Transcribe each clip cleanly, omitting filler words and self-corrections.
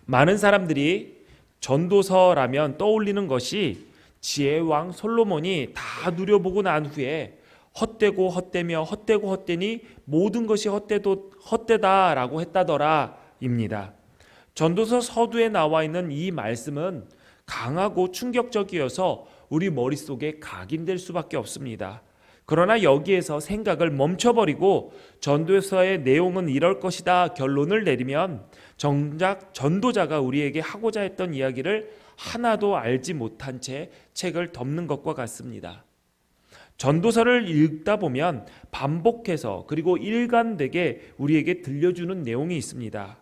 많은 사람들이 전도서라면 떠올리는 것이 지혜의 왕 솔로몬이 다 누려보고 난 후에 헛되고 헛되며 헛되고 헛되니 모든 것이 헛되다라고 했다더라 입니다. 전도서 서두에 나와 있는 이 말씀은 강하고 충격적이어서 우리 머릿속에 각인될 수밖에 없습니다. 그러나 여기에서 생각을 멈춰버리고 전도서의 내용은 이럴 것이다 결론을 내리면 정작 전도자가 우리에게 하고자 했던 이야기를 하나도 알지 못한 채 책을 덮는 것과 같습니다. 전도서를 읽다 보면 반복해서 그리고 일관되게 우리에게 들려주는 내용이 있습니다.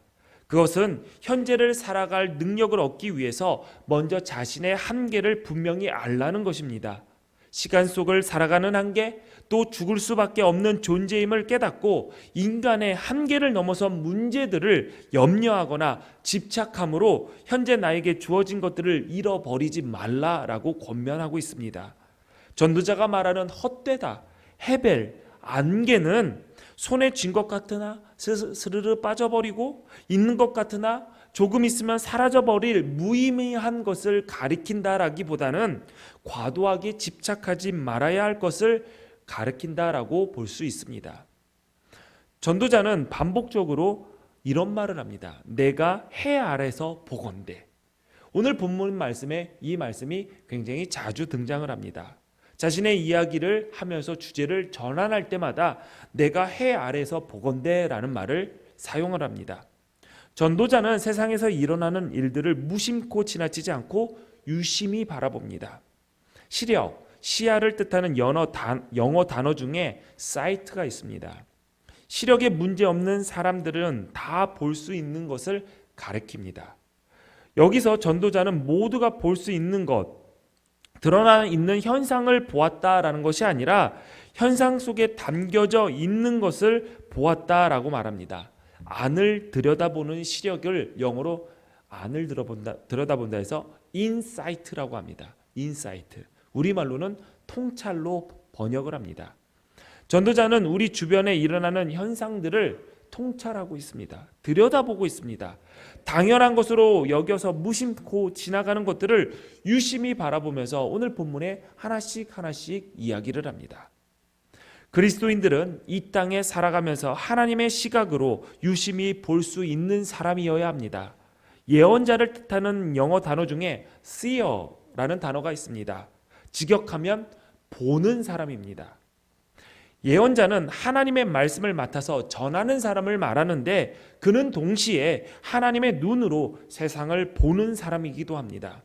그것은 현재를 살아갈 능력을 얻기 위해서 먼저 자신의 한계를 분명히 알라는 것입니다. 시간 속을 살아가는 한계, 또 죽을 수밖에 없는 존재임을 깨닫고 인간의 한계를 넘어선 문제들을 염려하거나 집착함으로 현재 나에게 주어진 것들을 잃어버리지 말라라고 권면하고 있습니다. 전도자가 말하는 헛되다, 헤벨, 안개는 손에 쥔 것 같으나 스르르 빠져버리고 있는 것 같으나 조금 있으면 사라져버릴 무의미한 것을 가리킨다라기보다는 과도하게 집착하지 말아야 할 것을 가리킨다라고 볼 수 있습니다. 전도자는 반복적으로 이런 말을 합니다. 내가 해 아래서 보건대. 오늘 본문 말씀에 이 말씀이 굉장히 자주 등장을 합니다. 자신의 이야기를 하면서 주제를 전환할 때마다 내가 해 아래서 보건대라는 말을 사용을 합니다. 전도자는 세상에서 일어나는 일들을 무심코 지나치지 않고 유심히 바라봅니다. 시력, 시야를 뜻하는 영어 단어 중에 사이트가 있습니다. 시력에 문제 없는 사람들은 다 볼 수 있는 것을 가리킵니다. 여기서 전도자는 모두가 볼 수 있는 것, 드러나 있는 현상을 보았다라는 것이 아니라 현상 속에 담겨져 있는 것을 보았다라고 말합니다. 안을 들여다보는 시력을 영어로 안을 들여다본다 해서 인사이트라고 합니다. 인사이트. 우리말로는 통찰로 번역을 합니다. 전도자는 우리 주변에 일어나는 현상들을 통찰하고 있습니다. 들여다보고 있습니다. 당연한 것으로 여겨서 무심코 지나가는 것들을 유심히 바라보면서 오늘 본문에 하나씩 이야기를 합니다. 그리스도인들은 이 땅에 살아가면서 하나님의 시각으로 유심히 볼 수 있는 사람이어야 합니다. 예언자를 뜻하는 영어 단어 중에 seer라는 단어가 있습니다. 직역하면 보는 사람입니다. 예언자는 하나님의 말씀을 맡아서 전하는 사람을 말하는데 그는 동시에 하나님의 눈으로 세상을 보는 사람이기도 합니다.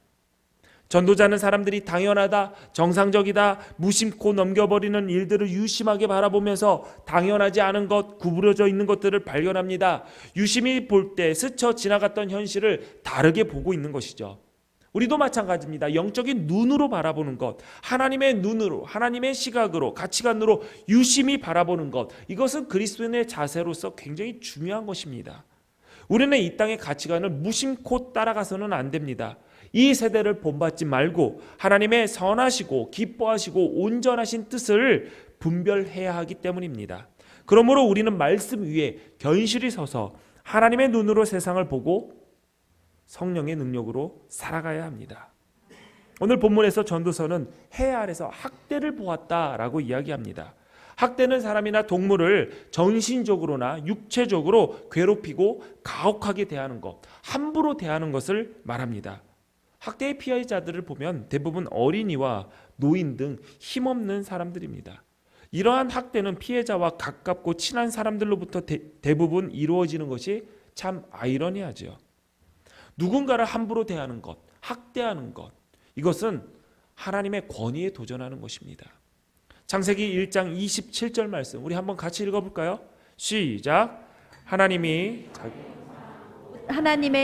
전도자는 사람들이 당연하다, 정상적이다, 무심코 넘겨버리는 일들을 유심하게 바라보면서 당연하지 않은 것, 구부러져 있는 것들을 발견합니다. 유심히 볼 때 스쳐 지나갔던 현실을 다르게 보고 있는 것이죠. 우리도 마찬가지입니다. 영적인 눈으로 바라보는 것, 하나님의 눈으로, 하나님의 시각으로, 가치관으로 유심히 바라보는 것, 이것은 그리스도인의 자세로서 굉장히 중요한 것입니다. 우리는 이 땅의 가치관을 무심코 따라가서는 안 됩니다. 이 세대를 본받지 말고 하나님의 선하시고 기뻐하시고 온전하신 뜻을 분별해야 하기 때문입니다. 그러므로 우리는 말씀 위에 견실히 서서 하나님의 눈으로 세상을 보고 성령의 능력으로 살아가야 합니다. 오늘 본문에서 전도서는 해 아래서 학대를 보았다라고 이야기합니다. 학대는 사람이나 동물을 정신적으로나 육체적으로 괴롭히고 가혹하게 대하는 것, 함부로 대하는 것을 말합니다. 학대의 피해자들을 보면 대부분 어린이와 노인 등 힘없는 사람들입니다. 이러한 학대는 피해자와 가깝고 친한 사람들로부터 대부분 이루어지는 것이 참 아이러니하죠. 누군가를 함부로 대하는 것, 학대하는 것, 이것은 하나님의 권위에 도전하는 것입니다. 창세기 1장 27절 말씀 우리 한번 같이 읽어볼까요? 시작. 하나님의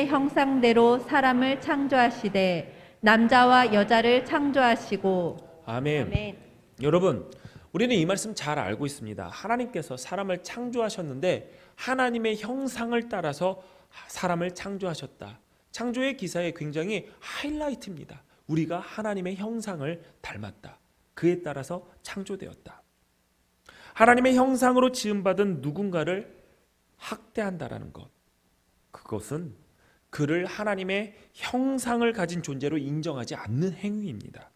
형상대로 사람을 창조하시되 남자와 여자를 창조하시고. 아멘. 아멘. 여러분, 우리는 이 말씀 잘 알고 있습니다. 하나님께서 사람을 창조하셨는데 하나님의 형상을 따라서 사람을 창조하셨다. 창조의 기사에 굉장히 하이라이트입니다. 우리가 하나님의 형상을 닮았다. 그에 따라서 창조되었다. 하나님의 형상으로 지음받은 누군가를 학대한다라는 것, 그것은 그를 하나님의 형상을 가진 존재로 인정하지 않는 행위입니다.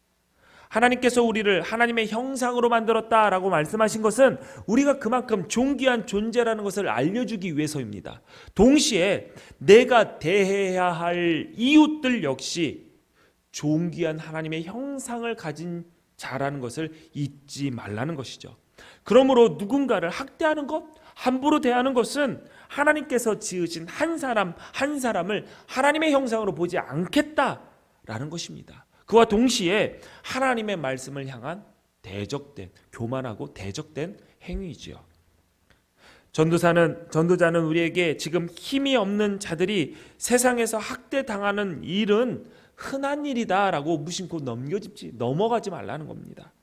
하나님께서 우리를 하나님의 형상으로 만들었다라고 말씀하신 것은 우리가 그만큼 존귀한 존재라는 것을 알려주기 위해서입니다. 동시에 내가 대해야 할 이웃들 역시 존귀한 하나님의 형상을 가진 자라는 것을 잊지 말라는 것이죠. 그러므로 누군가를 학대하는 것, 함부로 대하는 것은 하나님께서 지으신 한 사람을 하나님의 형상으로 보지 않겠다라는 것입니다. 그와 동시에 하나님의 말씀을 향한 대적된, 교만하고 대적된 행위이지요. 전도자는 우리에게 지금 힘이 없는 자들이 세상에서 학대당하는 일은 흔한 일이다라고 무심코 넘어가지 말라는 겁니다.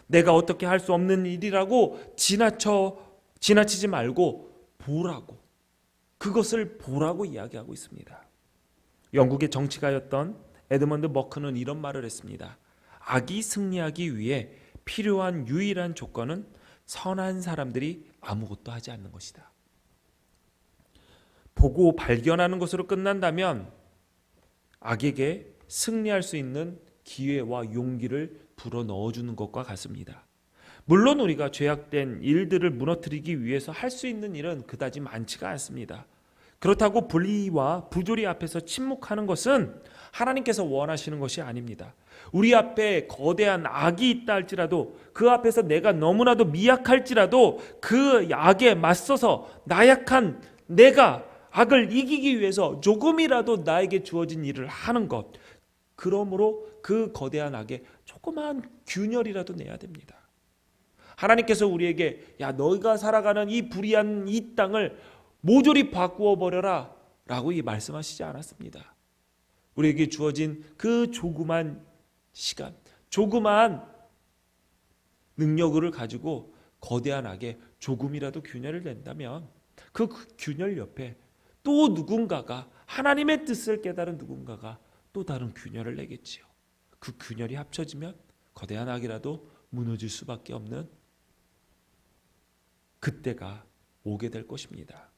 내가 어떻게 할 수 없는 일이라고 지나치지 말고 보라고, 그것을 보라고 이야기하고 있습니다. 영국의 정치가였던 에드먼드 버크는 이런 말을 했습니다. 악이 승리하기 위해 필요한 유일한 조건은 선한 사람들이 아무것도 하지 않는 것이다. 보고 발견하는 것으로 끝난다면 악에게 승리할 수 있는 기회와 용기를 불어넣어주는 것과 같습니다. 물론 우리가 죄악된 일들을 무너뜨리기 위해서 할 수 있는 일은 그다지 많지가 않습니다. 그렇다고 불의와 부조리 앞에서 침묵하는 것은 하나님께서 원하시는 것이 아닙니다. 우리 앞에 거대한 악이 있다 할지라도, 그 앞에서 내가 너무나도 미약할지라도 그 악에 맞서서 나약한 내가 악을 이기기 위해서 조금이라도 나에게 주어진 일을 하는 것, 그러므로 그 거대한 악에 조그마한 균열이라도 내야 됩니다. 하나님께서 우리에게 야, 너희가 살아가는 이 불의한 이 땅을 모조리 바꾸어 버려라 라고 말씀하시지 않았습니다. 우리에게 주어진 그 조그만 시간, 조그만 능력을 가지고 거대한 악에 조금이라도 균열을 낸다면 그 균열 옆에 또 누군가가, 하나님의 뜻을 깨달은 누군가가 또 다른 균열을 내겠지요. 그 균열이 합쳐지면 거대한 악이라도 무너질 수밖에 없는 그때가 오게 될 것입니다.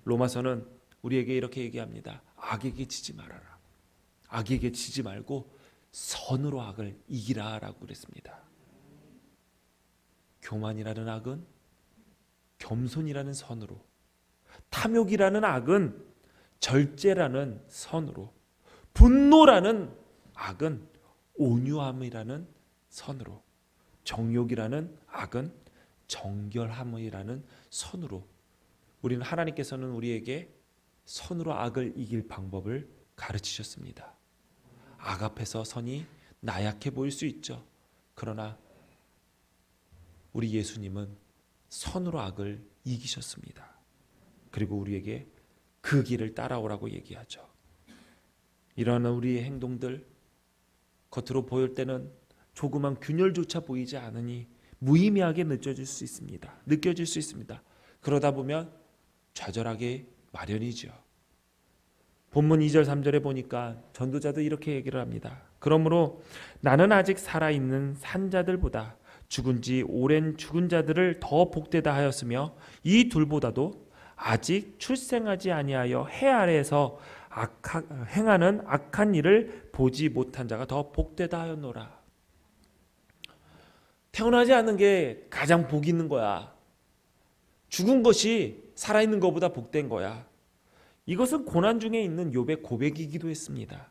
로마서는 우리에게 이렇게 얘기합니다. 악에게 지지 말아라. 악에게 지지 말고 선으로 악을 이기라 라고 그랬습니다. 교만이라는 악은 겸손이라는 선으로, 탐욕이라는 악은 절제라는 선으로, 분노라는 악은 온유함이라는 선으로, 정욕이라는 악은 정결함이라는 선으로, 우리는 하나님께서는 우리에게 선으로 악을 이길 방법을 가르치셨습니다. 악 앞에서 선이 나약해 보일 수 있죠. 그러나 우리 예수님은 선으로 악을 이기셨습니다. 그리고 우리에게 그 길을 따라오라고 얘기하죠. 이러한 우리의 행동들, 겉으로 보일 때는 조그만 균열조차 보이지 않으니 무의미하게 느껴질 수 있습니다. 그러다 보면 좌절하게 마련이죠. 본문 2절 3절에 보니까 전도자도 이렇게 얘기를 합니다. 그러므로 나는 아직 살아있는 산자들보다 죽은 지 오랜 죽은 자들을 더 복되다 하였으며 이 둘보다도 아직 출생하지 아니하여 해 아래에서 행하는 악한 일을 보지 못한 자가 더 복되다 하였노라. 태어나지 않는 게 가장 복 있는 거야. 죽은 것이 살아있는 것보다 복된 거야. 이것은 고난 중에 있는 욥의 고백이기도 했습니다.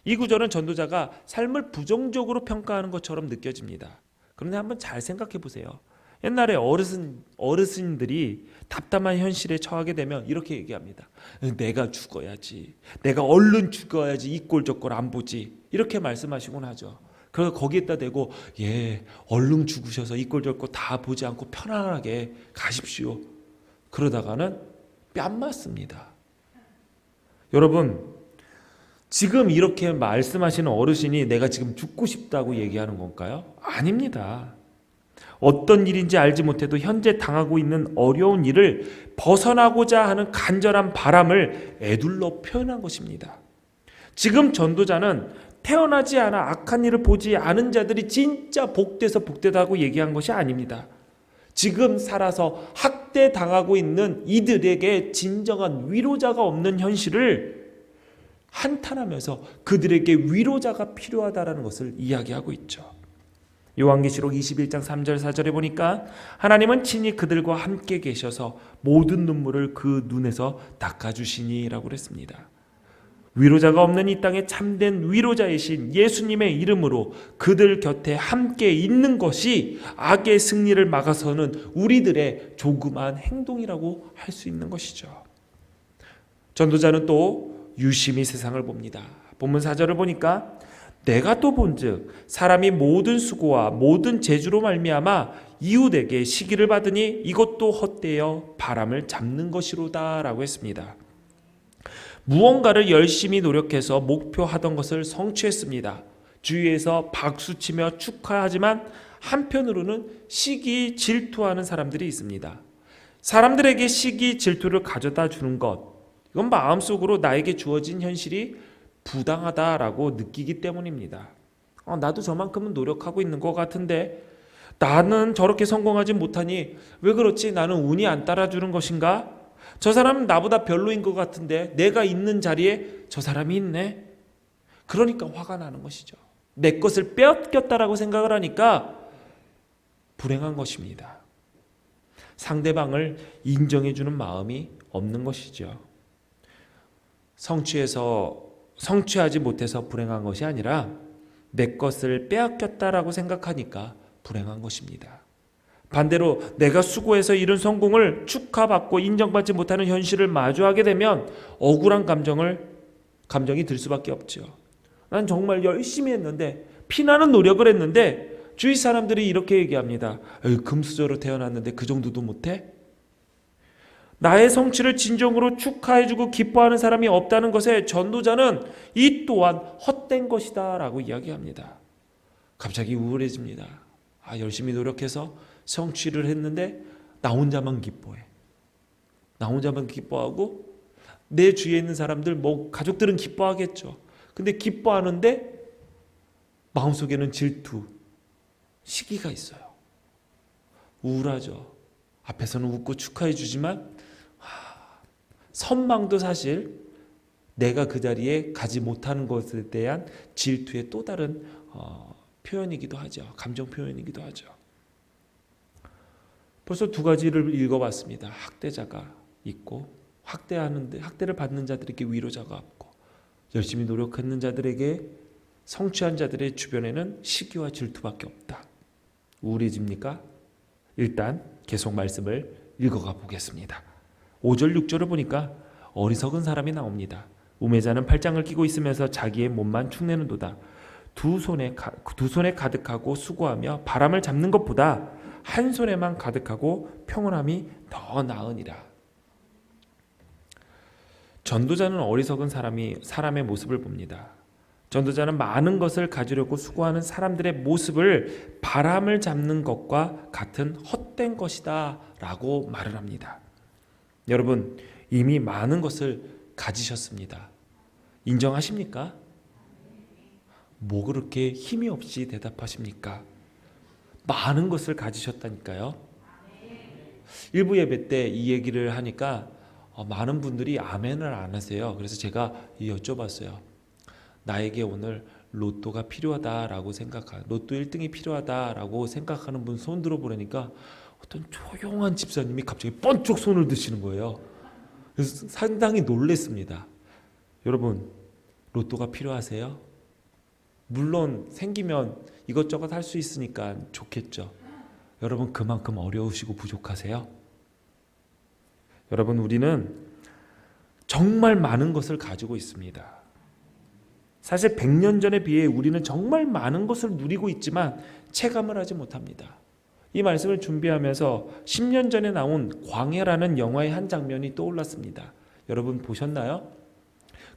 이 구절은 전도자가 삶을 부정적으로 평가하는 것처럼 느껴집니다. 그런데 한번 잘 생각해 보세요. 옛날에 어르신들이 답답한 현실에 처하게 되면 이렇게 얘기합니다. 내가 죽어야지. 내가 얼른 죽어야지. 이 꼴 저 꼴 안 보지. 이렇게 말씀하시곤 하죠. 그래서 거기에다 대고 얼른 죽으셔서 이 꼴 저 꼴 다 보지 않고 편안하게 가십시오. 그러다가는 뺨 맞습니다. 여러분, 지금 이렇게 말씀하시는 어르신이 내가 지금 죽고 싶다고 얘기하는 건가요? 아닙니다. 어떤 일인지 알지 못해도 현재 당하고 있는 어려운 일을 벗어나고자 하는 간절한 바람을 에둘러 표현한 것입니다. 지금 전도자는 태어나지 않아 악한 일을 보지 않은 자들이 진짜 복되다고 얘기한 것이 아닙니다. 지금 살아서 학대당하고 있는 이들에게 진정한 위로자가 없는 현실을 한탄하면서 그들에게 위로자가 필요하다라는 것을 이야기하고 있죠. 요한계시록 21장 3절 4절에 보니까 하나님은 친히 그들과 함께 계셔서 모든 눈물을 그 눈에서 닦아주시니 라고 그랬습니다. 위로자가 없는 이 땅에 참된 위로자이신 예수님의 이름으로 그들 곁에 함께 있는 것이 악의 승리를 막아서는 우리들의 조그마한 행동이라고 할 수 있는 것이죠. 전도자는 또 유심히 세상을 봅니다. 본문 4절을 보니까 내가 또 본즉 사람이 모든 수고와 모든 재주로 말미암아 이웃에게 시기를 받으니 이것도 헛되어 바람을 잡는 것이로다 라고 했습니다. 무언가를 열심히 노력해서 목표하던 것을 성취했습니다. 주위에서 박수치며 축하하지만 한편으로는 시기 질투하는 사람들이 있습니다. 사람들에게 시기 질투를 가져다 주는 것, 이건 마음속으로 나에게 주어진 현실이 부당하다라고 느끼기 때문입니다. 나도 저만큼은 노력하고 있는 것 같은데 나는 저렇게 성공하지 못하니 왜 그렇지? 나는 운이 안 따라주는 것인가? 저 사람은 나보다 별로인 것 같은데 내가 있는 자리에 저 사람이 있네. 그러니까 화가 나는 것이죠. 내 것을 빼앗겼다라고 생각을 하니까 불행한 것입니다. 상대방을 인정해주는 마음이 없는 것이죠. 성취하지 못해서 불행한 것이 아니라 내 것을 빼앗겼다라고 생각하니까 불행한 것입니다. 반대로 내가 수고해서 이룬 성공을 축하받고 인정받지 못하는 현실을 마주하게 되면 억울한 감정이 들 수밖에 없죠. 난 정말 열심히 했는데 피나는 노력을 했는데 주위 사람들이 이렇게 얘기합니다. 금수저로 태어났는데 그 정도도 못해? 나의 성취를 진정으로 축하해주고 기뻐하는 사람이 없다는 것에 전도자는 이 또한 헛된 것이다 라고 이야기합니다. 갑자기 우울해집니다. 열심히 노력해서 성취를 했는데 나 혼자만 기뻐해. 나 혼자만 기뻐하고 내 주위에 있는 사람들 가족들은 기뻐하겠죠. 근데 기뻐하는데 마음속에는 질투, 시기가 있어요. 우울하죠. 앞에서는 웃고 축하해 주지만 선망도 사실 내가 그 자리에 가지 못하는 것에 대한 질투의 또 다른 표현이기도 하죠. 감정 표현이기도 하죠. 벌써 두 가지를 읽어봤습니다. 학대자가 있고 학대를 받는 자들에게 위로자가 없고 열심히 노력하는 자들에게 성취한 자들의 주변에는 시기와 질투밖에 없다. 우울해집니까? 일단 계속 말씀을 읽어가 보겠습니다. 5절 6절을 보니까 어리석은 사람이 나옵니다. 우매자는 팔짱을 끼고 있으면서 자기의 몸만 축내는도다. 두 손에 가득하고 수고하며 바람을 잡는 것보다 한 손에만 가득하고 평온함이 더 나으니라. 전도자는 어리석은 사람의 모습을 봅니다. 전도자는 많은 것을 가지려고 수고하는 사람들의 모습을 바람을 잡는 것과 같은 헛된 것이다 라고 말을 합니다. 여러분, 이미 많은 것을 가지셨습니다. 인정하십니까? 뭐 그렇게 힘이 없이 대답하십니까? 많은 것을 가지셨다니까요. 일부 예배 때 이 얘기를 하니까 많은 분들이 아멘을 안 하세요. 그래서 제가 여쭤봤어요. 나에게 오늘 로또가 필요하다라고 로또 1등이 필요하다라고 생각하는 분 손 들어보라니까 어떤 조용한 집사님이 갑자기 번쩍 손을 드시는 거예요. 그래서 상당히 놀랬습니다. 여러분, 로또가 필요하세요? 물론 생기면 이것저것 할 수 있으니까 좋겠죠. 여러분, 그만큼 어려우시고 부족하세요? 여러분, 우리는 정말 많은 것을 가지고 있습니다. 사실 100년 전에 비해 우리는 정말 많은 것을 누리고 있지만 체감을 하지 못합니다. 이 말씀을 준비하면서 10년 전에 나온 광해라는 영화의 한 장면이 떠올랐습니다. 여러분 보셨나요?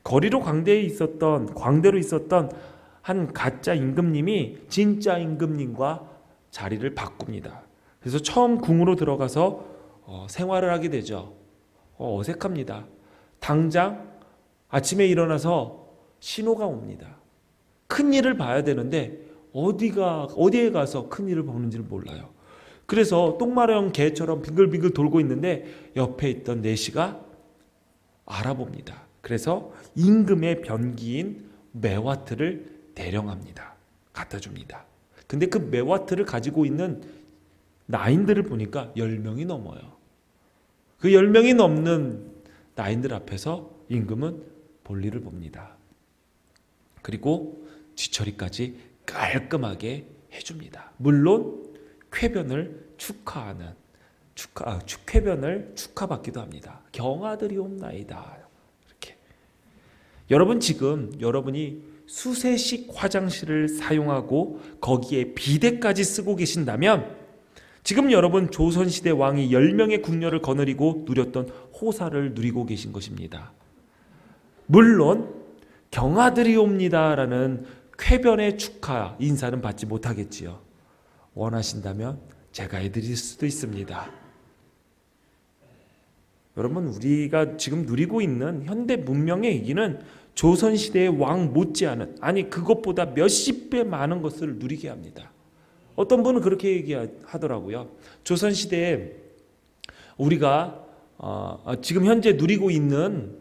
광대로 있었던 한 가짜 임금님이 진짜 임금님과 자리를 바꿉니다. 그래서 처음 궁으로 들어가서 생활을 하게 되죠. 어색합니다. 당장 아침에 일어나서 신호가 옵니다. 큰 일을 봐야 되는데 어디에 가서 큰 일을 보는지를 몰라요. 그래서 똥마려운 개처럼 빙글빙글 돌고 있는데 옆에 있던 내시가 알아봅니다. 그래서 임금의 변기인 메와트를 대령합니다. 갖다 줍니다. 근데 그 메와트를 가지고 있는 나인들을 보니까 10명이 넘어요. 그 10명이 넘는 나인들 앞에서 임금은 볼일을 봅니다. 그리고 뒤처리까지 깔끔하게 해줍니다. 물론 쾌변을 쾌변을 축하받기도 합니다. 경아들이옵나이다. 이렇게. 여러분, 지금 여러분이 수세식 화장실을 사용하고 거기에 비데까지 쓰고 계신다면 지금 여러분 조선시대 왕이 10명의 궁녀를 거느리고 누렸던 호사를 누리고 계신 것입니다. 물론 경아들이옵니다라는 쾌변의 축하 인사는 받지 못하겠지요. 원하신다면 제가 해드릴 수도 있습니다. 여러분, 우리가 지금 누리고 있는 현대 문명의 얘기는 조선시대의 왕 못지않은, 아니 그것보다 몇십 배 많은 것을 누리게 합니다. 어떤 분은 그렇게 얘기하더라고요. 조선시대에 우리가 지금 현재 누리고 있는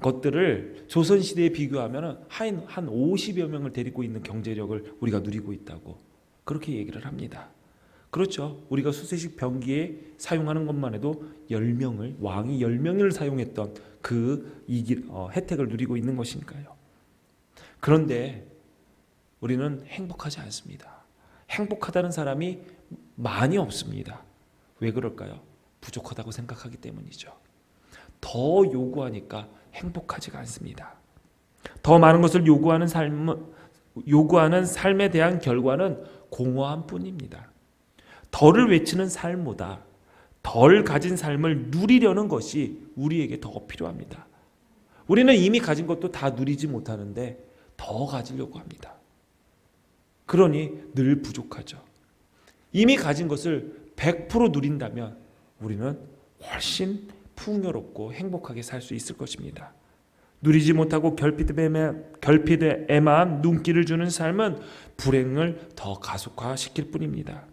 것들을 조선시대에 비교하면 한 50여 명을 데리고 있는 경제력을 우리가 누리고 있다고 그렇게 얘기를 합니다. 그렇죠. 우리가 수세식 변기에 사용하는 것만 해도 10명을, 왕이 10명을 사용했던 그 혜택을 누리고 있는 것이니까요. 그런데 우리는 행복하지 않습니다. 행복하다는 사람이 많이 없습니다. 왜 그럴까요? 부족하다고 생각하기 때문이죠. 더 요구하니까 행복하지가 않습니다. 더 많은 것을 요구하는 삶에 대한 결과는 공허함 뿐입니다. 덜을 외치는 삶보다 덜 가진 삶을 누리려는 것이 우리에게 더 필요합니다. 우리는 이미 가진 것도 다 누리지 못하는데 더 가지려고 합니다. 그러니 늘 부족하죠. 이미 가진 것을 100% 누린다면 우리는 훨씬 풍요롭고 행복하게 살 수 있을 것입니다. 누리지 못하고 결핍에만 눈길을 주는 삶은 불행을 더 가속화시킬 뿐입니다.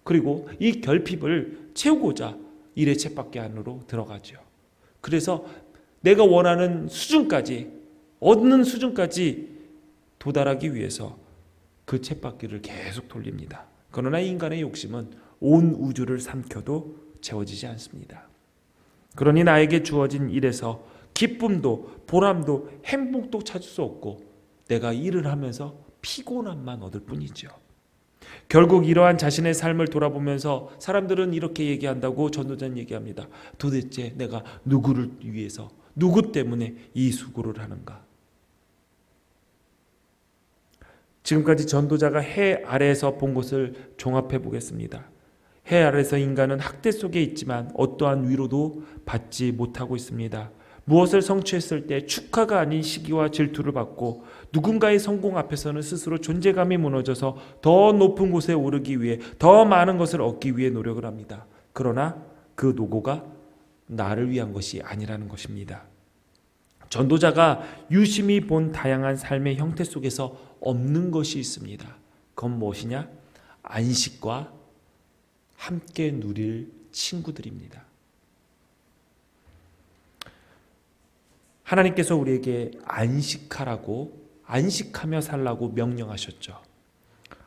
그리고 이 결핍을 채우고자 일의 쳇바퀴 안으로 들어가죠. 그래서 내가 원하는 수준까지, 얻는 수준까지 도달하기 위해서 그 쳇바퀴를 계속 돌립니다. 그러나 인간의 욕심은 온 우주를 삼켜도 채워지지 않습니다. 그러니 나에게 주어진 일에서 기쁨도 보람도 행복도 찾을 수 없고 내가 일을 하면서 피곤함만 얻을 뿐이죠. 결국 이러한 자신의 삶을 돌아보면서 사람들은 이렇게 얘기한다고 전도자는 얘기합니다. 도대체 내가 누구를 위해서, 누구 때문에 이 수고를 하는가? 지금까지 전도자가 해 아래에서 본 것을 종합해 보겠습니다. 해 아래에서 인간은 학대 속에 있지만 어떠한 위로도 받지 못하고 있습니다. 무엇을 성취했을 때 축하가 아닌 시기와 질투를 받고 누군가의 성공 앞에서는 스스로 존재감이 무너져서 더 높은 곳에 오르기 위해 더 많은 것을 얻기 위해 노력을 합니다. 그러나 그 노고가 나를 위한 것이 아니라는 것입니다. 전도자가 유심히 본 다양한 삶의 형태 속에서 없는 것이 있습니다. 그건 무엇이냐? 안식과 함께 누릴 친구들입니다. 하나님께서 우리에게 안식하며 살라고 명령하셨죠.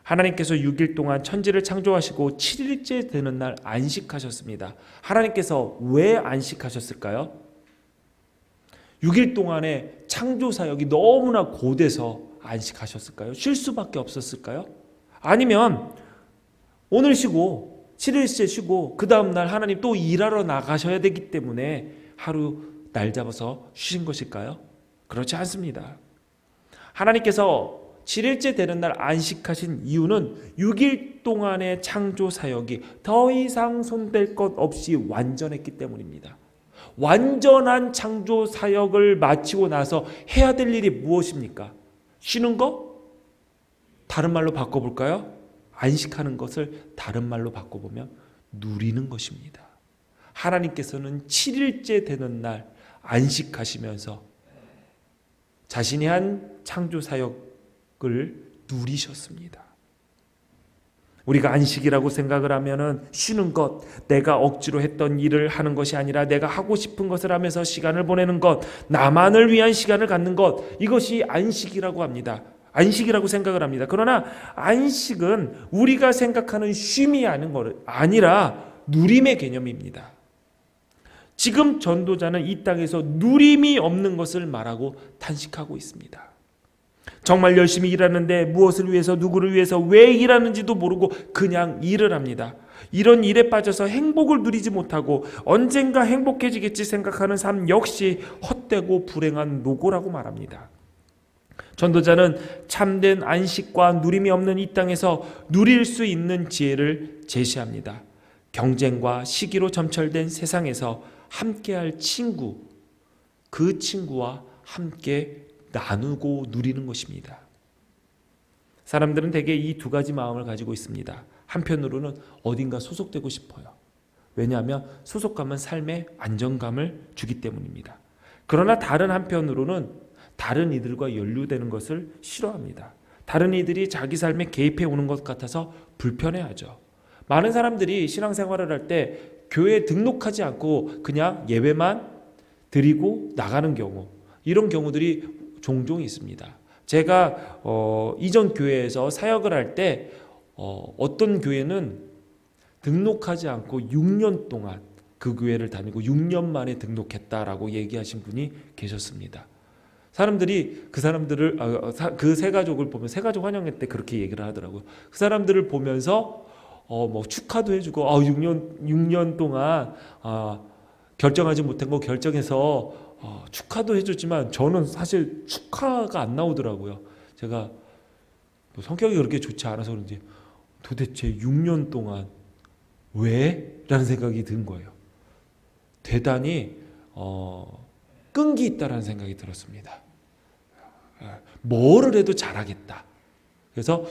하나님께서 6일 동안 천지를 창조하시고 7일째 되는 날 안식하셨습니다. 하나님께서 왜 안식하셨을까요? 6일 동안의 창조 사역이 너무나 고돼서 안식하셨을까요? 쉴 수밖에 없었을까요? 아니면 오늘 쉬고 7일째 쉬고 그 다음날 하나님 또 일하러 나가셔야 되기 때문에 하루 날 잡아서 쉬신 것일까요? 그렇지 않습니다. 하나님께서 7일째 되는 날 안식하신 이유는 6일 동안의 창조 사역이 더 이상 손댈 것 없이 완전했기 때문입니다. 완전한 창조 사역을 마치고 나서 해야 될 일이 무엇입니까? 쉬는 거? 다른 말로 바꿔볼까요? 안식하는 것을 다른 말로 바꿔보면 누리는 것입니다. 하나님께서는 7일째 되는 날 안식하시면서 자신이 한 창조 사역을 누리셨습니다. 우리가 안식이라고 생각을 하면은 쉬는 것, 내가 억지로 했던 일을 하는 것이 아니라 내가 하고 싶은 것을 하면서 시간을 보내는 것, 나만을 위한 시간을 갖는 것, 이것이 안식이라고 합니다. 안식이라고 생각을 합니다. 그러나 안식은 우리가 생각하는 쉼이 아니라 누림의 개념입니다. 지금 전도자는 이 땅에서 누림이 없는 것을 말하고 탄식하고 있습니다. 정말 열심히 일하는데 무엇을 위해서, 누구를 위해서, 왜 일하는지도 모르고 그냥 일을 합니다. 이런 일에 빠져서 행복을 누리지 못하고 언젠가 행복해지겠지 생각하는 삶 역시 헛되고 불행한 노고라고 말합니다. 전도자는 참된 안식과 누림이 없는 이 땅에서 누릴 수 있는 지혜를 제시합니다. 경쟁과 시기로 점철된 세상에서 함께할 친구, 그 친구와 함께 나누고 누리는 것입니다. 사람들은 대개 이 두 가지 마음을 가지고 있습니다. 한편으로는 어딘가 소속되고 싶어요. 왜냐하면 소속감은 삶의 안정감을 주기 때문입니다. 그러나 다른 한편으로는 다른 이들과 연루되는 것을 싫어합니다. 다른 이들이 자기 삶에 개입해 오는 것 같아서 불편해하죠. 많은 사람들이 신앙생활을 할 때 교회에 등록하지 않고 그냥 예배만 드리고 나가는 경우, 이런 경우들이 종종 있습니다. 제가 이전 교회에서 사역을 할 때 어떤 교회는 등록하지 않고 6년 동안 그 교회를 다니고 6년 만에 등록했다라고 얘기하신 분이 계셨습니다. 사람들이 그 사람들을 그 세 가족을 보면 세 가족 환영회 때 그렇게 얘기를 하더라고요. 그 사람들을 보면서 뭐 축하도 해주고 6년 동안 결정하지 못한 거 결정해서 축하도 해줬지만 저는 사실 축하가 안 나오더라고요. 제가 뭐 성격이 그렇게 좋지 않아서 그런지 도대체 6년 동안 왜? 라는 생각이 든 거예요. 대단히 끈기 있다라는 생각이 들었습니다. 뭐를 해도 잘하겠다. 그래서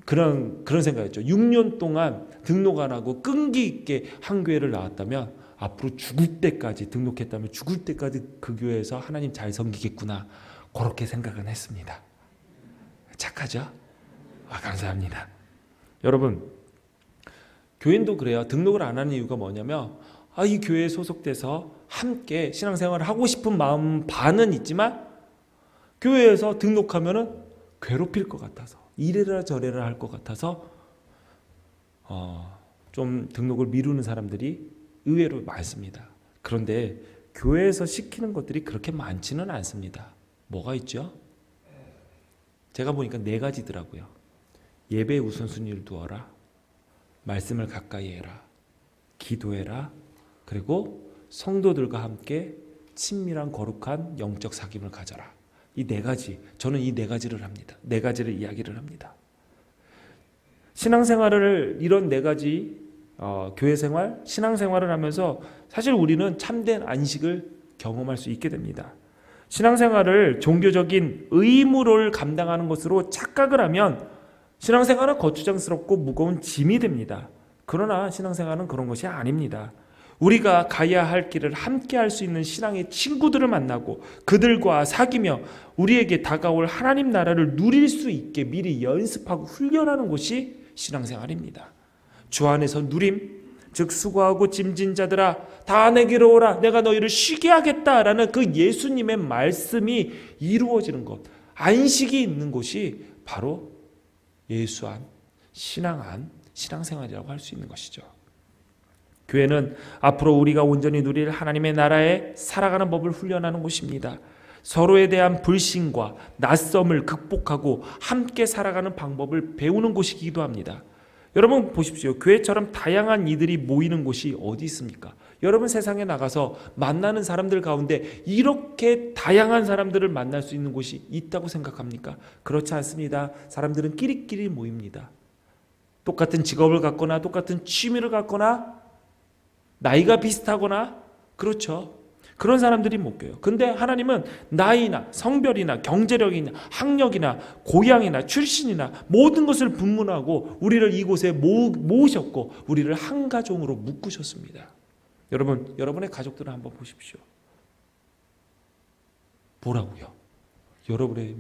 그런 생각이었죠. 6년 동안 등록 안 하고 끈기 있게 한 교회를 나왔다면 앞으로 죽을 때까지, 등록했다면 죽을 때까지 그 교회에서 하나님 잘 섬기겠구나, 그렇게 생각은 했습니다. 착하죠? 감사합니다. 여러분, 교인도 그래요. 등록을 안 하는 이유가 뭐냐면 이 교회에 소속돼서 함께 신앙생활을 하고 싶은 마음 반은 있지만 교회에서 등록하면은 괴롭힐 것 같아서, 이래라 저래라 할 것 같아서 좀 등록을 미루는 사람들이 의외로 많습니다. 그런데 교회에서 시키는 것들이 그렇게 많지는 않습니다. 뭐가 있죠? 제가 보니까 4가지더라고요. 예배의 우선순위를 두어라, 말씀을 가까이 해라, 기도해라, 그리고 성도들과 함께 친밀한 거룩한 영적 사귐을 가져라. 이 4가지, 저는 이 4가지를 합니다. 4가지를 이야기를 합니다. 신앙생활을 이런 4가지 교회생활, 신앙생활을 하면서 사실 우리는 참된 안식을 경험할 수 있게 됩니다. 신앙생활을 종교적인 의무를 감당하는 것으로 착각을 하면 신앙생활은 거추장스럽고 무거운 짐이 됩니다. 그러나 신앙생활은 그런 것이 아닙니다. 우리가 가야 할 길을 함께 할 수 있는 신앙의 친구들을 만나고 그들과 사귀며 우리에게 다가올 하나님 나라를 누릴 수 있게 미리 연습하고 훈련하는 것이 신앙생활입니다. 주 안에서 누림, 즉 수고하고 짐진 자들아 다 내게로 오라, 내가 너희를 쉬게 하겠다라는 그 예수님의 말씀이 이루어지는 것, 안식이 있는 곳이 바로 예수 안, 신앙 안, 신앙생활이라고 할 수 있는 것이죠. 교회는 앞으로 우리가 온전히 누릴 하나님의 나라에 살아가는 법을 훈련하는 곳입니다. 서로에 대한 불신과 낯섦을 극복하고 함께 살아가는 방법을 배우는 곳이기도 합니다. 여러분 보십시오. 교회처럼 다양한 이들이 모이는 곳이 어디 있습니까? 여러분 세상에 나가서 만나는 사람들 가운데 이렇게 다양한 사람들을 만날 수 있는 곳이 있다고 생각합니까? 그렇지 않습니다. 사람들은 끼리끼리 모입니다. 똑같은 직업을 갖거나 똑같은 취미를 갖거나 나이가 비슷하거나, 그렇죠. 그런 사람들이 모여요. 근데 하나님은 나이나 성별이나 경제력이나 학력이나 고향이나 출신이나 모든 것을 분문하고 우리를 이곳에 모으셨고 우리를 한 가족으로 묶으셨습니다. 여러분, 여러분의 가족들을 한번 보십시오. 뭐라고요? 여러분의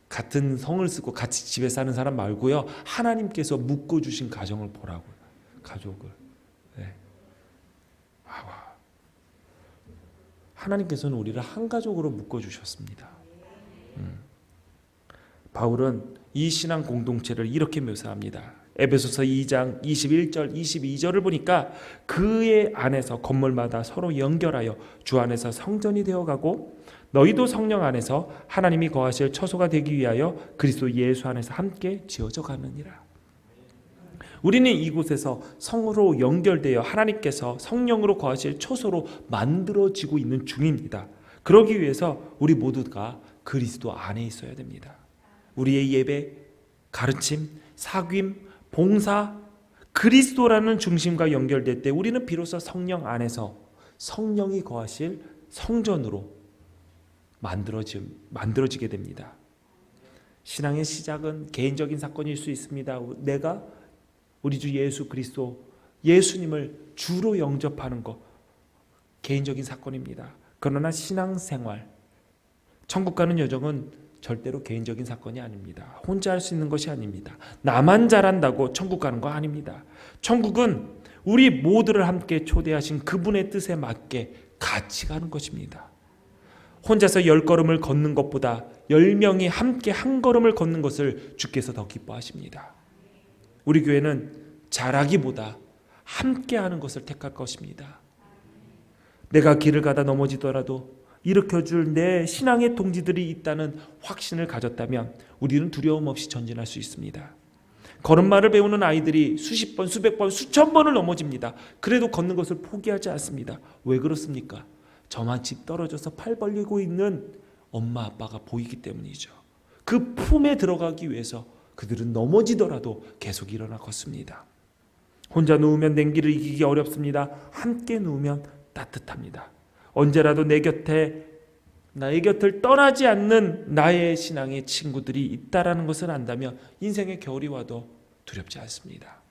같은 성을 쓰고 같이 집에 사는 사람 말고요. 하나님께서 묶어주신 가정을 보라고요. 가족을. 네. 하나님께서는 우리를 한 가족으로 묶어주셨습니다. 바울은 이 신앙 공동체를 이렇게 묘사합니다. 에베소서 2장 21절 22절을 보니까 그의 안에서 건물마다 서로 연결하여 주 안에서 성전이 되어가고 너희도 성령 안에서 하나님이 거하실 처소가 되기 위하여 그리스도 예수 안에서 함께 지어져 가느니라. 우리는 이곳에서 성으로 연결되어 하나님께서 성령으로 거하실 처소로 만들어지고 있는 중입니다. 그러기 위해서 우리 모두가 그리스도 안에 있어야 됩니다. 우리의 예배, 가르침, 사귐, 봉사, 그리스도라는 중심과 연결될 때 우리는 비로소 성령 안에서 성령이 거하실 성전으로 만들어지게 됩니다. 신앙의 시작은 개인적인 사건일 수 있습니다. 내가 우리 주 예수 그리스도, 예수님을 주로 영접하는 것, 개인적인 사건입니다. 그러나 신앙생활, 천국 가는 여정은 절대로 개인적인 사건이 아닙니다. 혼자 할 수 있는 것이 아닙니다. 나만 잘한다고 천국 가는 거 아닙니다. 천국은 우리 모두를 함께 초대하신 그분의 뜻에 맞게 같이 가는 것입니다. 혼자서 10걸음을 걷는 것보다 10명이 함께 한 걸음을 걷는 것을 주께서 더 기뻐하십니다. 우리 교회는 잘하기보다 함께 하는 것을 택할 것입니다. 내가 길을 가다 넘어지더라도 일으켜줄 내 신앙의 동지들이 있다는 확신을 가졌다면 우리는 두려움 없이 전진할 수 있습니다. 걸음마를 배우는 아이들이 수십 번, 수백 번, 수천 번을 넘어집니다. 그래도 걷는 것을 포기하지 않습니다. 왜 그렇습니까? 저만치 떨어져서 팔 벌리고 있는 엄마 아빠가 보이기 때문이죠. 그 품에 들어가기 위해서 그들은 넘어지더라도 계속 일어나 걷습니다. 혼자 누우면 냉기를 이기기 어렵습니다. 함께 누우면 따뜻합니다. 언제라도 나의 곁을 떠나지 않는 나의 신앙의 친구들이 있다라는 것을 안다면 인생의 겨울이 와도 두렵지 않습니다.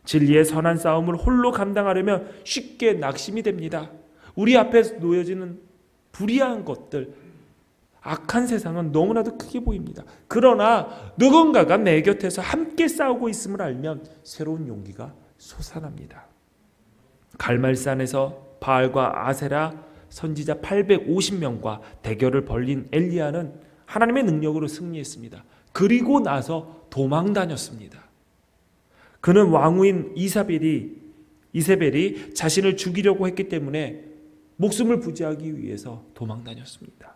진리의 선한 싸움을 홀로 감당하려면 쉽게 낙심이 됩니다. 우리 앞에 놓여지는 불의한 것들, 악한 세상은 너무나도 크게 보입니다. 그러나 누군가가 내 곁에서 함께 싸우고 있음을 알면 새로운 용기가 솟아납니다. 갈멜산에서 바알과 아세라 선지자 850명과 대결을 벌린 엘리야는 하나님의 능력으로 승리했습니다. 그리고 나서 도망 다녔습니다. 그는 왕후인 이세벨이 자신을 죽이려고 했기 때문에 목숨을 부지하기 위해서 도망 다녔습니다.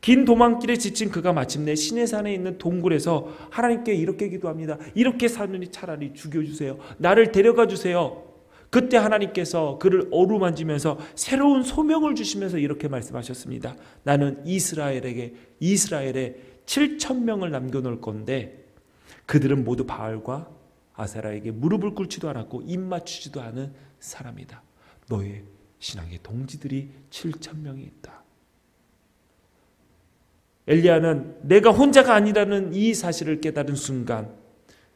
긴 도망길에 지친 그가 마침내 시내산에 있는 동굴에서 하나님께 이렇게 기도합니다. 이렇게 사느니 차라리 죽여주세요. 나를 데려가 주세요. 그때 하나님께서 그를 어루만지면서 새로운 소명을 주시면서 이렇게 말씀하셨습니다. 나는 이스라엘에 7,000명을 남겨놓을 건데 그들은 모두 바알과 아세라에게 무릎을 꿇지도 않았고 입 맞추지도 않은 사람이다. 너의 신앙의 동지들이 7,000명이 있다. 엘리야는 내가 혼자가 아니라는 이 사실을 깨달은 순간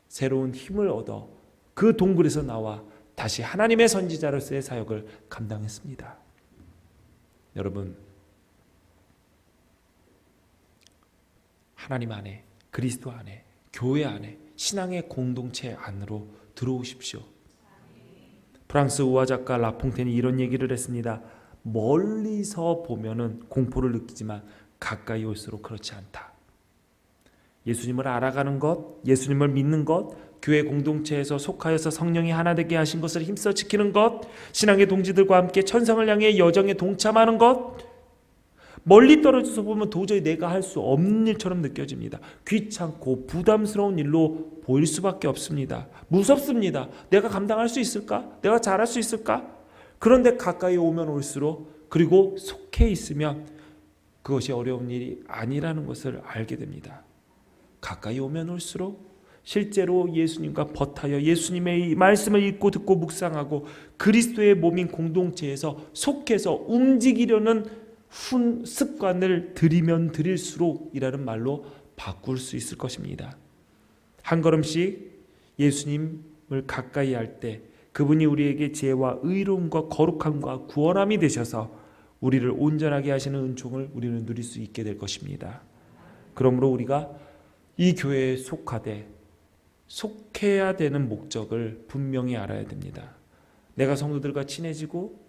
새로운 힘을 얻어 그 동굴에서 나와 다시 하나님의 선지자로서의 사역을 감당했습니다. 여러분, 하나님 안에, 그리스도 안에, 교회 안에, 신앙의 공동체 안으로 들어오십시오. 프랑스 우화작가 라퐁텐이 이런 얘기를 했습니다. 멀리서 보면은 공포를 느끼지만 가까이 올수록 그렇지 않다. 예수님을 알아가는 것, 예수님을 믿는 것, 교회 공동체에서 속하여서 성령이 하나 되게 하신 것을 힘써 지키는 것, 신앙의 동지들과 함께 천성을 향해 여정에 동참하는 것, 멀리 떨어져서 보면 도저히 내가 할 수 없는 일처럼 느껴집니다. 귀찮고 부담스러운 일로 보일 수밖에 없습니다. 무섭습니다. 내가 감당할 수 있을까? 내가 잘할 수 있을까? 그런데 가까이 오면 올수록, 그리고 속해 있으면 그것이 어려운 일이 아니라는 것을 알게 됩니다. 가까이 오면 올수록 실제로 예수님과 벗하여 예수님의 말씀을 읽고 듣고 묵상하고 그리스도의 몸인 공동체에서 속해서 움직이려는 습관을 들이면 들일수록 이라는 말로 바꿀 수 있을 것입니다. 한 걸음씩 예수님을 가까이 할 때 그분이 우리에게 지혜와 의로움과 거룩함과 구원함이 되셔서 우리를 온전하게 하시는 은총을 우리는 누릴 수 있게 될 것입니다. 그러므로 우리가 이 교회에 속해야 되는 목적을 분명히 알아야 됩니다. 내가 성도들과 친해지고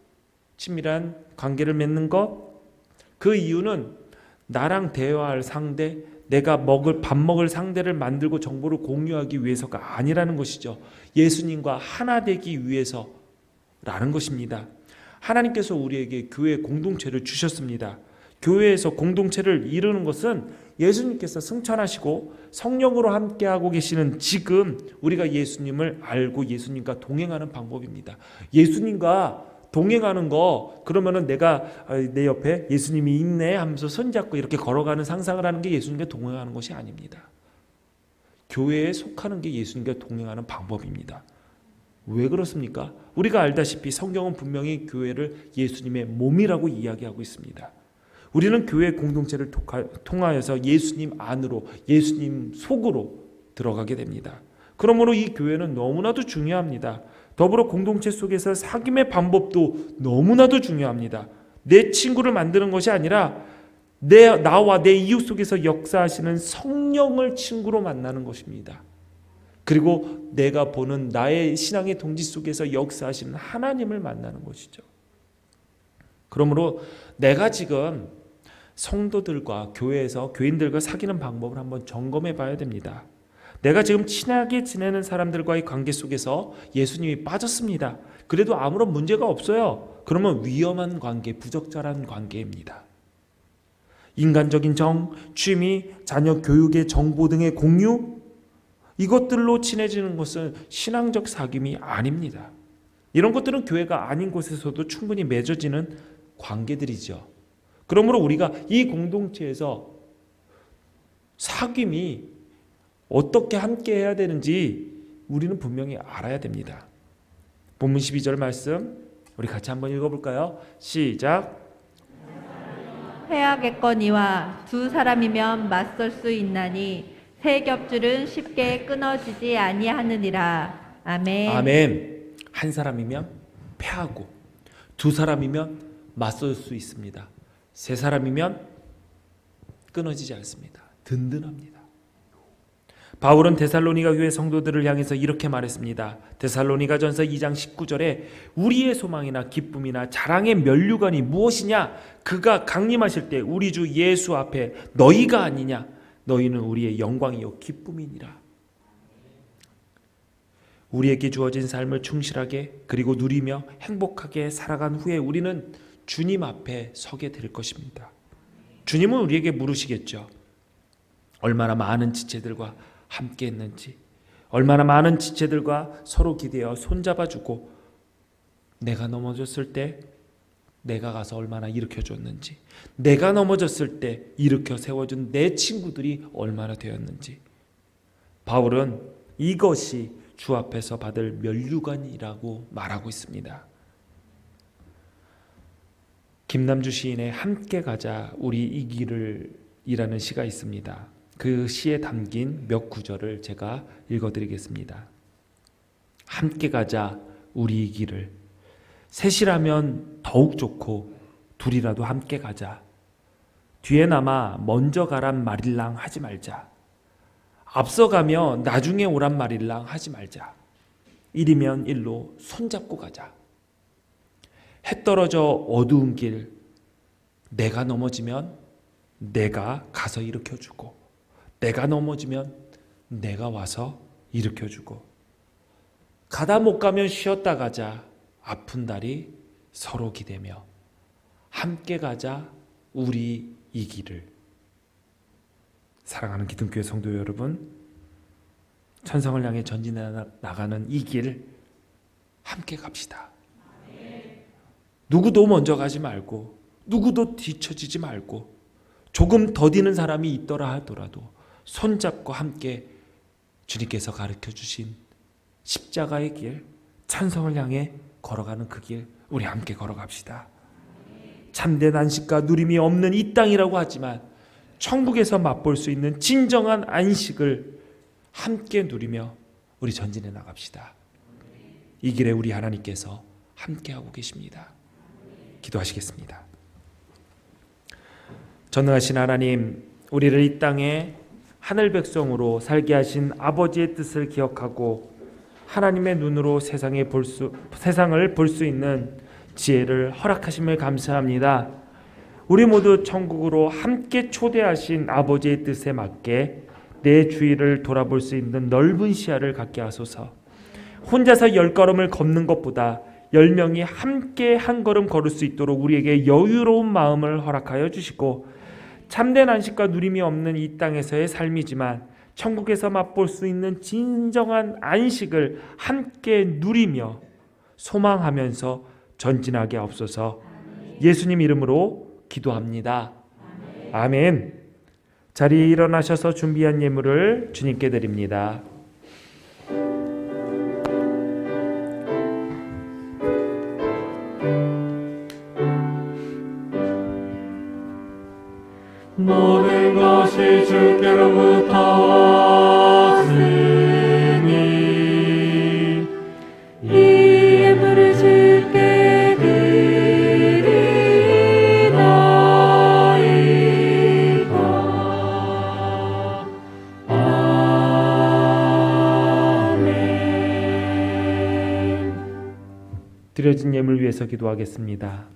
친밀한 관계를 맺는 것, 그 이유는 나랑 대화할 상대, 내가 밥 먹을 상대를 만들고 정보를 공유하기 위해서가 아니라는 것이죠. 예수님과 하나 되기 위해서라는 것입니다. 하나님께서 우리에게 교회 공동체를 주셨습니다. 교회에서 공동체를 이루는 것은 예수님께서 승천하시고 성령으로 함께하고 계시는 지금 우리가 예수님을 알고 예수님과 동행하는 방법입니다. 예수님과 동행하는 거, 그러면은 내가 내 옆에 예수님이 있네 하면서 손잡고 이렇게 걸어가는 상상을 하는 게 예수님과 동행하는 것이 아닙니다. 교회에 속하는 게 예수님과 동행하는 방법입니다. 왜 그렇습니까? 우리가 알다시피 성경은 분명히 교회를 예수님의 몸이라고 이야기하고 있습니다. 우리는 교회 공동체를 통하여서 예수님 안으로, 예수님 속으로 들어가게 됩니다. 그러므로 이 교회는 너무나도 중요합니다. 더불어 공동체 속에서 사귐의 방법도 너무나도 중요합니다. 내 친구를 만드는 것이 아니라 나와 내 이웃 속에서 역사하시는 성령을 친구로 만나는 것입니다. 그리고 내가 보는 나의 신앙의 동지 속에서 역사하시는 하나님을 만나는 것이죠. 그러므로 내가 지금 성도들과 교회에서 교인들과 사귀는 방법을 한번 점검해 봐야 됩니다. 내가 지금 친하게 지내는 사람들과의 관계 속에서 예수님이 빠졌습니다. 그래도 아무런 문제가 없어요. 그러면 위험한 관계, 부적절한 관계입니다. 인간적인 정, 취미, 자녀 교육의 정보 등의 공유, 이것들로 친해지는 것은 신앙적 사귐이 아닙니다. 이런 것들은 교회가 아닌 곳에서도 충분히 맺어지는 관계들이죠. 그러므로 우리가 이 공동체에서 사귐이 어떻게 함께 해야 되는지 우리는 분명히 알아야 됩니다. 본문 12절 말씀 우리 같이 한번 읽어볼까요? 시작. 회하겠거니와 두 사람이면 맞설 수 있나니 세 겹줄은 쉽게 끊어지지 아니하느니라. 아멘. 아멘. 한 사람이면 패하고 두 사람이면 맞설 수 있습니다. 세 사람이면 끊어지지 않습니다. 든든합니다. 바울은 데살로니가 교회 성도들을 향해서 이렇게 말했습니다. 데살로니가전서 2장 19절에 우리의 소망이나 기쁨이나 자랑의 면류관이 무엇이냐? 그가 강림하실 때 우리 주 예수 앞에 너희가 아니냐? 너희는 우리의 영광이요 기쁨이니라. 우리에게 주어진 삶을 충실하게 그리고 누리며 행복하게 살아간 후에 우리는 주님 앞에 서게 될 것입니다. 주님은 우리에게 물으시겠죠. 얼마나 많은 지체들과 함께 했는지, 얼마나 많은 지체들과 서로 기대어 손잡아주고 내가 넘어졌을 때 내가 가서 얼마나 일으켜줬는지, 내가 넘어졌을 때 일으켜 세워준 내 친구들이 얼마나 되었는지. 바울은 이것이 주 앞에서 받을 면류관이라고 말하고 있습니다. 김남주 시인의 함께 가자 우리 이 길을 이라는 시가 있습니다. 그 시에 담긴 몇 구절을 제가 읽어드리겠습니다. 함께 가자 우리 이 길을, 셋이라면 더욱 좋고 둘이라도 함께 가자. 뒤에 남아 먼저 가란 말일랑 하지 말자. 앞서가며 나중에 오란 말일랑 하지 말자. 일이면 일로 손잡고 가자. 해 떨어져 어두운 길, 내가 넘어지면 내가 가서 일으켜주고, 내가 넘어지면 내가 와서 일으켜주고, 가다 못 가면 쉬었다 가자. 아픈 다리 서로 기대며 함께 가자 우리 이 길을. 사랑하는 기둥교회 성도 여러분, 천성을 향해 전진해 나가는 이 길 함께 갑시다. 누구도 먼저 가지 말고 누구도 뒤처지지 말고 조금 더디는 사람이 있더라 하더라도 손잡고 함께 주님께서 가르쳐 주신 십자가의 길, 찬성을 향해 걸어가는 그 길 우리 함께 걸어갑시다. 참된 안식과 누림이 없는 이 땅이라고 하지만 천국에서 맛볼 수 있는 진정한 안식을 함께 누리며 우리 전진해 나갑시다. 이 길에 우리 하나님께서 함께하고 계십니다. 기도하시겠습니다. 전능하신 하나님, 우리를 이 땅에 하늘 백성으로 살게 하신 아버지의 뜻을 기억하고 하나님의 눈으로 세상을 볼 수 있는 지혜를 허락하심을 감사합니다. 우리 모두 천국으로 함께 초대하신 아버지의 뜻에 맞게 내 주위를 돌아볼 수 있는 넓은 시야를 갖게 하소서. 혼자서 10걸음을 걷는 것보다 10명이 함께 한 걸음 걸을 수 있도록 우리에게 여유로운 마음을 허락하여 주시고, 참된 안식과 누림이 없는 이 땅에서의 삶이지만 천국에서 맛볼 수 있는 진정한 안식을 함께 누리며 소망하면서 전진하게 하옵소서. 예수님 이름으로 기도합니다. 아멘. 자리에 일어나셔서 준비한 예물을 주님께 드립니다. 모든 것이 주께로부터 왔으니 이 예물을 주께 드리나이다. 아멘. 드려진 예물 위해서 기도하겠습니다.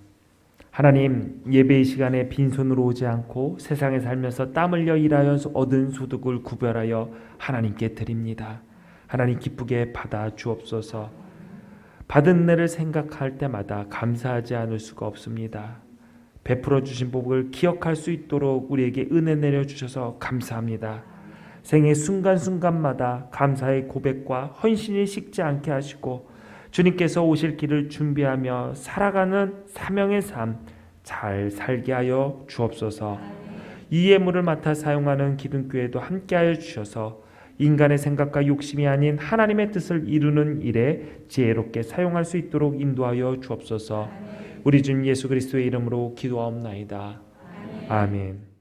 하나님, 예배의 시간에 빈손으로 오지 않고 세상에 살면서 땀 흘려 일하여 얻은 소득을 구별하여 하나님께 드립니다. 하나님 기쁘게 받아 주옵소서. 받은 은혜를 생각할 때마다 감사하지 않을 수가 없습니다. 베풀어 주신 복을 기억할 수 있도록 우리에게 은혜 내려주셔서 감사합니다. 생의 순간순간마다 감사의 고백과 헌신이 식지 않게 하시고 주님께서 오실 길을 준비하며 살아가는 사명의 삶 잘 살게 하여 주옵소서. 이 예물을 맡아 사용하는 기둥교회도 함께하여 주셔서 인간의 생각과 욕심이 아닌 하나님의 뜻을 이루는 일에 지혜롭게 사용할 수 있도록 인도하여 주옵소서. 우리 주님 예수 그리스도의 이름으로 기도하옵나이다. 아멘.